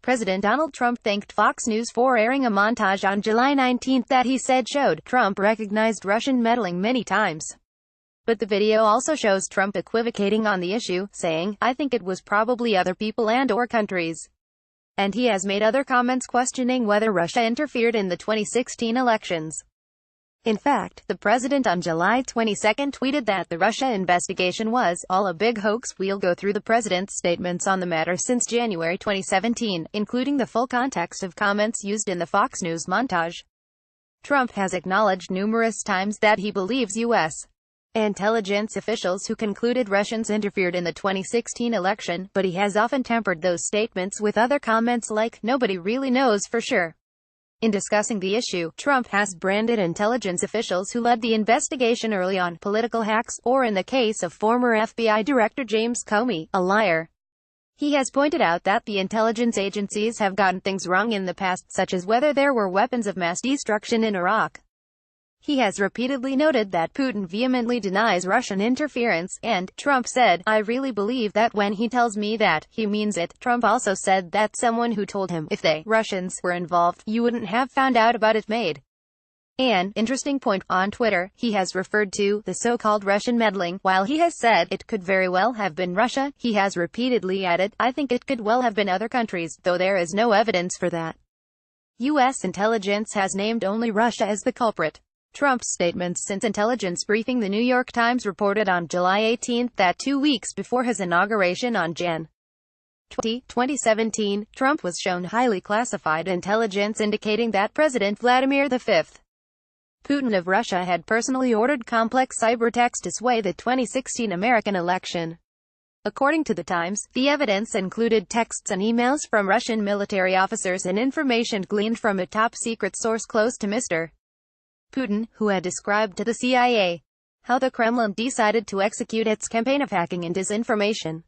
President Donald Trump thanked Fox News for airing a montage on July 19 that he said showed Trump recognized Russian meddling many times. But the video also shows Trump equivocating on the issue, saying, "I think it was probably other people and/or countries." And he has made other comments questioning whether Russia interfered in the 2016 elections. In fact, the president on July 22 tweeted that the Russia investigation was all a big hoax. We'll go through the president's statements on the matter since January 2017, including the full context of comments used in the Fox News montage. Trump has acknowledged numerous times that he believes U.S. intelligence officials who concluded Russians interfered in the 2016 election, but he has often tempered those statements with other comments like, "Nobody really knows for sure." In discussing the issue, Trump has branded intelligence officials who led the investigation early on political hacks, or in the case of former FBI Director James Comey, a liar. He has pointed out that the intelligence agencies have gotten things wrong in the past, such as whether there were weapons of mass destruction in Iraq. He has repeatedly noted that Putin vehemently denies Russian interference, and Trump said, "I really believe that when he tells me that, he means it." Trump also said that someone who told him, if they, Russians, were involved, you wouldn't have found out about it made an interesting point. On Twitter, he has referred to the so-called Russian meddling. While he has said it could very well have been Russia, he has repeatedly added, "I think it could well have been other countries, though there is no evidence for that." U.S. intelligence has named only Russia as the culprit. Trump's statements since intelligence briefing. The New York Times reported on July 18 that 2 weeks before his inauguration on Jan. 2017, Trump was shown highly classified intelligence indicating that President Vladimir V. Putin of Russia had personally ordered complex cyberattacks to sway the 2016 American election. According to the Times, the evidence included texts and emails from Russian military officers and information gleaned from a top-secret source close to Mr. Putin, who had described to the CIA how the Kremlin decided to execute its campaign of hacking and disinformation.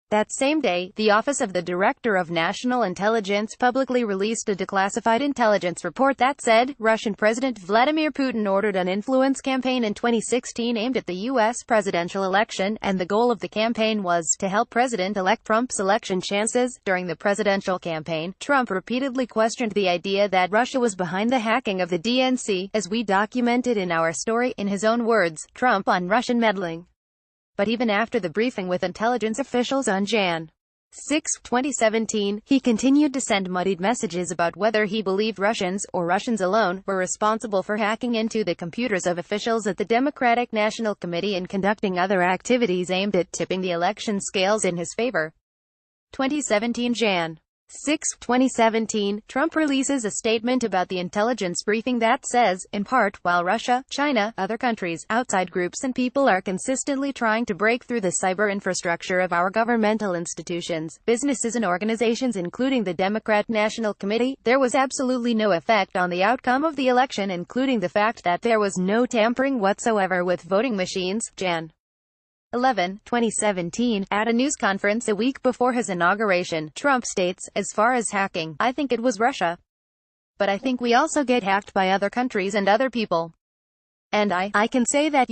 That same day, the Office of the Director of National Intelligence publicly released a declassified intelligence report that said, Russian President Vladimir Putin ordered an influence campaign in 2016 aimed at the U.S. presidential election, and the goal of the campaign was to help President-elect Trump's election chances. During the presidential campaign, Trump repeatedly questioned the idea that Russia was behind the hacking of the DNC, as we documented in our story. In his own words, Trump on Russian meddling. But even after the briefing with intelligence officials on Jan. 6, 2017, he continued to send muddied messages about whether he believed Russians, or Russians alone, were responsible for hacking into the computers of officials at the Democratic National Committee and conducting other activities aimed at tipping the election scales in his favor. 2017 Jan. 6, 2017, Trump releases a statement about the intelligence briefing that says, in part, while Russia, China, other countries, outside groups and people are consistently trying to break through the cyber infrastructure of our governmental institutions, businesses and organizations including the Democrat National Committee, there was absolutely no effect on the outcome of the election, including the fact that there was no tampering whatsoever with voting machines. Jan. 11, 2017, at a news conference a week before his inauguration, Trump states, as far as hacking, I think it was Russia. But I think we also get hacked by other countries and other people. And I can say that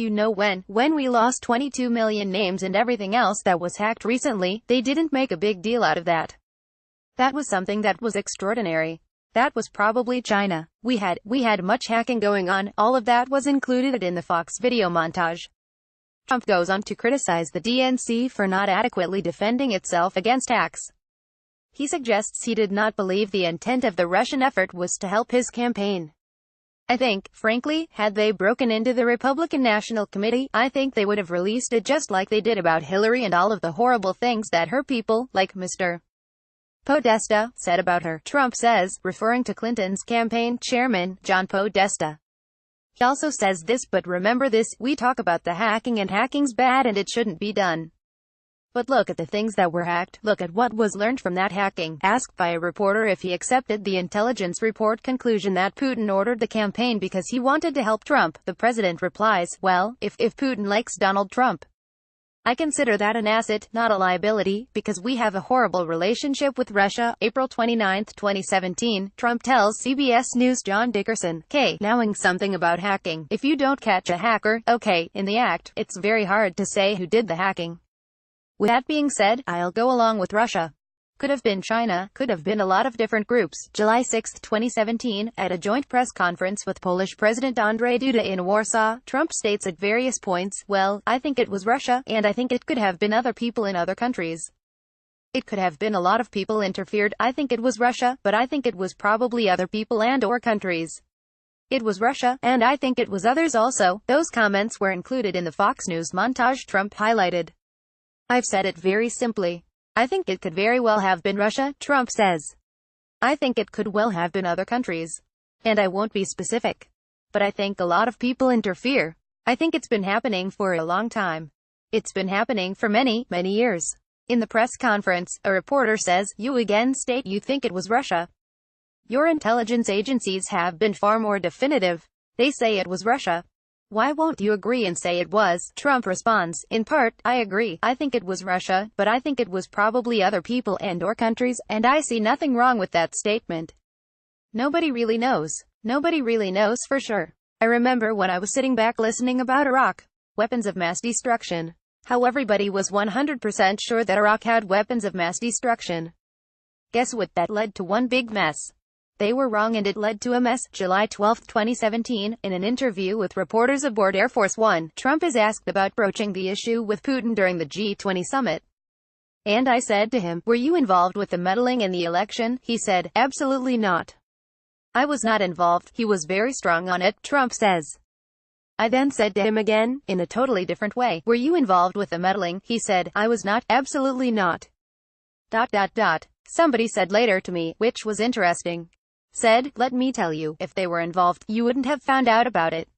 when we lost 22 million names and everything else that was hacked recently, they didn't make a big deal out of that. That was something that was extraordinary. That was probably China. We had much hacking going on. All of that was included in the Fox video montage. Trump goes on to criticize the DNC for not adequately defending itself against hacks. He suggests he did not believe the intent of the Russian effort was to help his campaign. I think, frankly, had they broken into the Republican National Committee, I think they would have released it just like they did about Hillary and all of the horrible things that her people, like Mr. Podesta, said about her, Trump says, referring to Clinton's campaign chairman, John Podesta. He also says this, but remember this, we talk about the hacking and hacking's bad and it shouldn't be done. But look at the things that were hacked, look at what was learned from that hacking. Asked by a reporter if he accepted the intelligence report conclusion that Putin ordered the campaign because he wanted to help Trump, the president replies, well, if Putin likes Donald Trump, I consider that an asset, not a liability, because we have a horrible relationship with Russia. April 29, 2017, Trump tells CBS News' John Dickerson, knowing something about hacking. If you don't catch a hacker, in the act, it's very hard to say who did the hacking. With that being said, I'll go along with Russia. could have been China, could have been a lot of different groups. July 6, 2017, at a joint press conference with Polish President Andrzej Duda in Warsaw, Trump states at various points, "Well, I think it was Russia, and I think it could have been other people in other countries. It could have been a lot of people interfered. I think it was Russia, but I think it was probably other people and/or countries. It was Russia, and I think it was others also." Those comments were included in the Fox News montage Trump highlighted. "I've said it very simply. I think it could very well have been Russia," Trump says. "I think it could well have been other countries. And I won't be specific. But I think a lot of people interfere. I think it's been happening for a long time. It's been happening for many, many years." In the press conference, a reporter says, "You again state you think it was Russia. Your intelligence agencies have been far more definitive. They say it was Russia. Why won't you agree and say it was?" Trump responds, "In part, I agree. I think it was Russia, but I think it was probably other people and/or countries, and I see nothing wrong with that statement. Nobody really knows. Nobody really knows for sure. I remember when I was sitting back listening about Iraq, weapons of mass destruction. How everybody was 100% sure that Iraq had weapons of mass destruction. Guess what? That led to one big mess. They were wrong and it led to a mess." July 12, 2017, in an interview with reporters aboard Air Force One, Trump is asked about broaching the issue with Putin during the G20 summit. "And I said to him, 'Were you involved with the meddling in the election?' He said, 'Absolutely not. I was not involved.' He was very strong on it," Trump says. "I then said to him again, in a totally different way, 'Were you involved with the meddling?' He said, 'I was not. Absolutely not.'" Somebody said later to me, which was interesting. Said, "Let me tell you, if they were involved, you wouldn't have found out about it."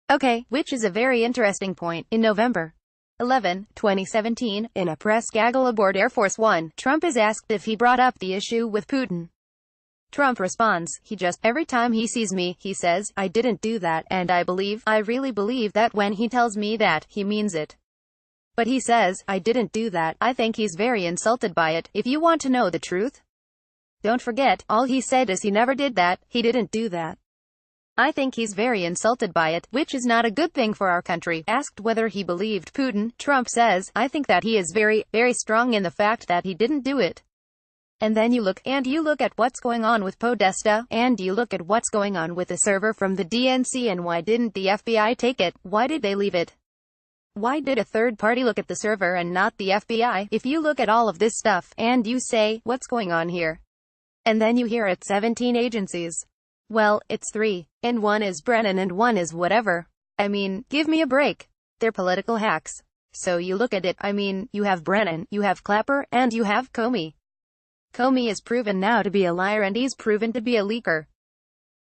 Okay, which is a very interesting point. In November 11, 2017, in a press gaggle aboard Air Force One, Trump is asked if he brought up the issue with Putin. Trump responds, "Every time he sees me, he says, 'I didn't do that,' and I really believe that when he tells me that, he means it. But he says, 'I didn't do that.' I think he's very insulted by it. If you want to know the truth, don't forget, all he said is he never did that, he didn't do that. I think he's very insulted by it, which is not a good thing for our country." Asked whether he believed Putin, Trump says, "I think that he is very, very strong in the fact that he didn't do it. And then you look at what's going on with Podesta, and you look at what's going on with the server from the DNC, and why didn't the FBI take it? Why did they leave it? Why did a third party look at the server and not the FBI? If you look at all of this stuff, and you say, what's going on here? And then you hear it's 17 agencies. Well, it's 3. And one is Brennan and one is whatever. I mean, give me a break. They're political hacks. So you look at it, you have Brennan, you have Clapper, and you have Comey. Comey is proven now to be a liar and he's proven to be a leaker.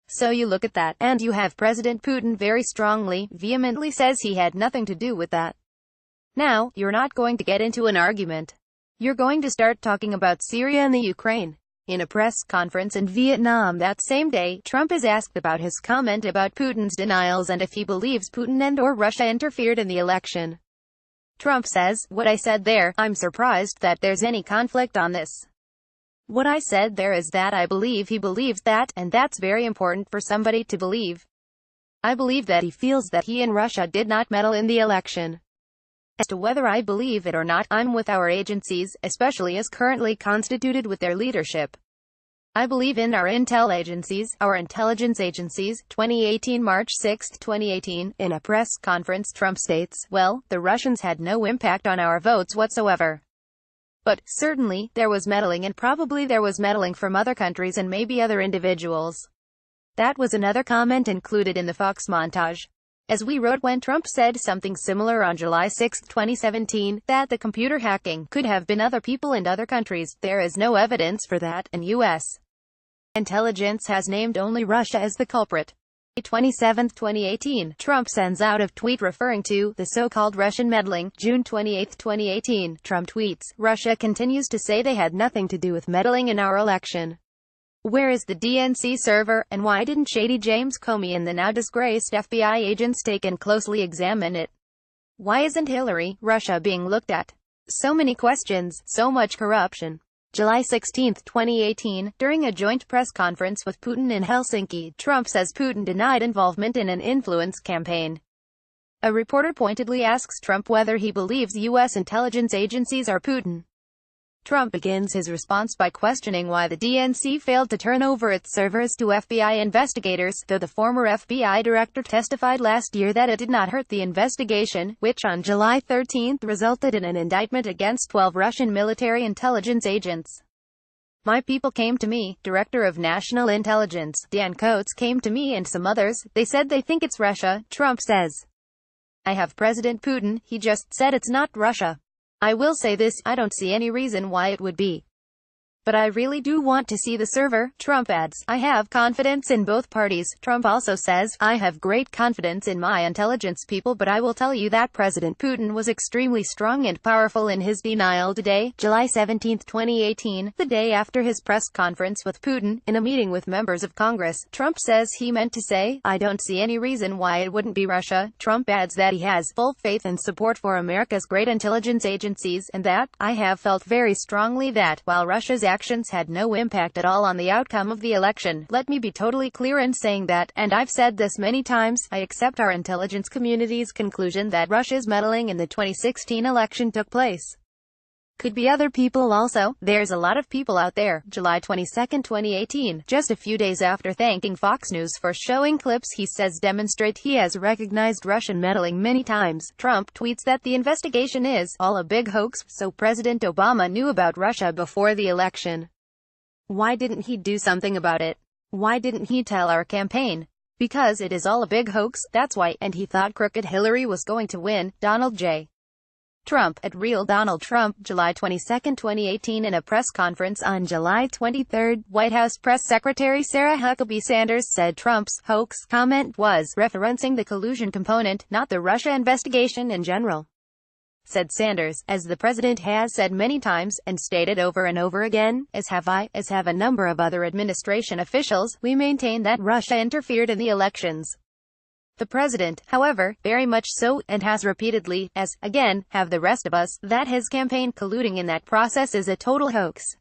So you look at that, and you have President Putin very strongly, vehemently says he had nothing to do with that. Now, you're not going to get into an argument. You're going to start talking about Syria and the Ukraine." In a press conference in Vietnam that same day, Trump is asked about his comment about Putin's denials and if he believes Putin and/or Russia interfered in the election. Trump says, "What I said there, I'm surprised that there's any conflict on this. What I said there is that I believe he believes that, and that's very important for somebody to believe. I believe that he feels that he and Russia did not meddle in the election. As to whether I believe it or not, I'm with our agencies, especially as currently constituted with their leadership. I believe in our intel agencies, our intelligence agencies." 2018 March 6, 2018, in a press conference Trump states, "Well, the Russians had no impact on our votes whatsoever. But, certainly, there was meddling and probably there was meddling from other countries and maybe other individuals." That was another comment included in the Fox montage. As we wrote when Trump said something similar on July 6, 2017, that the computer hacking could have been other people and other countries, there is no evidence for that, and U.S. intelligence has named only Russia as the culprit. 27, 2018, Trump sends out a tweet referring to the so-called Russian meddling. June 28, 2018, Trump tweets, "Russia continues to say they had nothing to do with meddling in our election. Where is the DNC server, and why didn't Shady James Comey and the now disgraced FBI agents take and closely examine it? Why isn't Hillary, Russia being looked at? So many questions, so much corruption." July 16, 2018, during a joint press conference with Putin in Helsinki, Trump says Putin denied involvement in an influence campaign. A reporter pointedly asks Trump whether he believes U.S. intelligence agencies are Putin. Trump begins his response by questioning why the DNC failed to turn over its servers to FBI investigators, though the former FBI director testified last year that it did not hurt the investigation, which on July 13 resulted in an indictment against 12 Russian military intelligence agents. My people came to me, Director of National Intelligence, Dan Coats came to me and some others, they said they think it's Russia, Trump says. I have President Putin, he just said it's not Russia. I will say this, I don't see any reason why it would be. But I really do want to see the server, Trump adds. I have confidence in both parties. Trump also says, I have great confidence in my intelligence people, but I will tell you that President Putin was extremely strong and powerful in his denial today, July 17, 2018, the day after his press conference with Putin. In a meeting with members of Congress, Trump says he meant to say, I don't see any reason why it wouldn't be Russia. Trump adds that he has full faith and support for America's great intelligence agencies, and that, I have felt very strongly that, while Russia's actions had no impact at all on the outcome of the election. Let me be totally clear in saying that, and I've said this many times, I accept our intelligence community's conclusion that Russia's meddling in the 2016 election took place. Could be other people also. There's a lot of people out there. July 22, 2018, just a few days after thanking Fox News for showing clips he says demonstrate he has recognized Russian meddling many times, Trump tweets that the investigation is all a big hoax, so President Obama knew about Russia before the election. Why didn't he do something about it? Why didn't he tell our campaign? Because it is all a big hoax, that's why, and he thought crooked Hillary was going to win. Donald J. Trump, at Real Donald Trump, July 22, 2018. In a press conference on July 23, White House Press Secretary Sarah Huckabee Sanders said Trump's hoax comment was referencing the collusion component, not the Russia investigation in general. Said Sanders, as the president has said many times, and stated over and over again, as have I, as have a number of other administration officials, we maintain that Russia interfered in the elections. The president, however, very much so, and has repeatedly, as, again, have the rest of us, that his campaign colluding in that process is a total hoax.